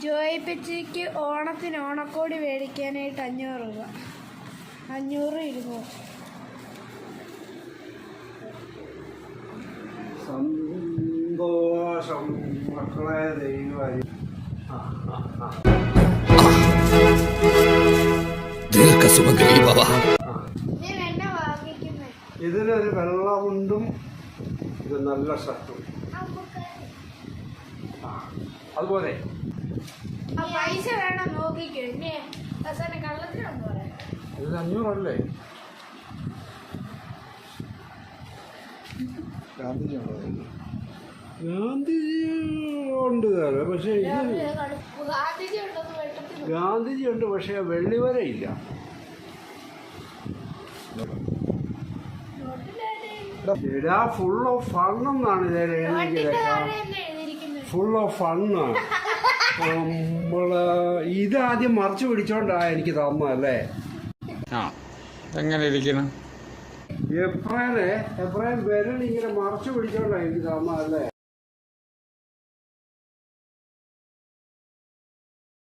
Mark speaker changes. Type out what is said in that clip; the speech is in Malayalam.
Speaker 1: ജോയി പിച്ചിക്ക് ഓണത്തിന് ഓണക്കോടി മേടിക്കാനായിട്ട് 500 രൂപ. 500, 200.
Speaker 2: സന്തോഷം മക്കളെ ദൈവമായി. ഇതിനൊരു വെള്ളമുണ്ടും ഇത് നല്ല ഷർട്ടും. അതുപോലെ
Speaker 1: പൈസ വേണം നോക്കിക്കോ. കള്ളത്തിനൊന്നും പറയാം.
Speaker 2: ഇത് 500 അല്ലേ? ഗാന്ധിജി ഉണ്ട് പക്ഷേ ഗാന്ധിജി ഉണ്ട്, പക്ഷേ വെള്ളിവര ഇല്ല. ഫുൾ ഓഫ് ഫൺ എന്നാണ് ഇതിൽ എഴുതിയിരിക്കുന്നത്. Full of ഫണ്ണാണ്. ഇതാദ്യം മറച്ചു പിടിച്ചോണ്ടാ എനിക്ക് തന്നല്ലേ.
Speaker 3: എങ്ങനെ ഇരിക്കണം?
Speaker 2: ഏപ്രിൽ വിരൽ ഇങ്ങനെ മറച്ചു പിടിച്ചോണ്ടാ എനിക്ക് തന്നല്ലേ.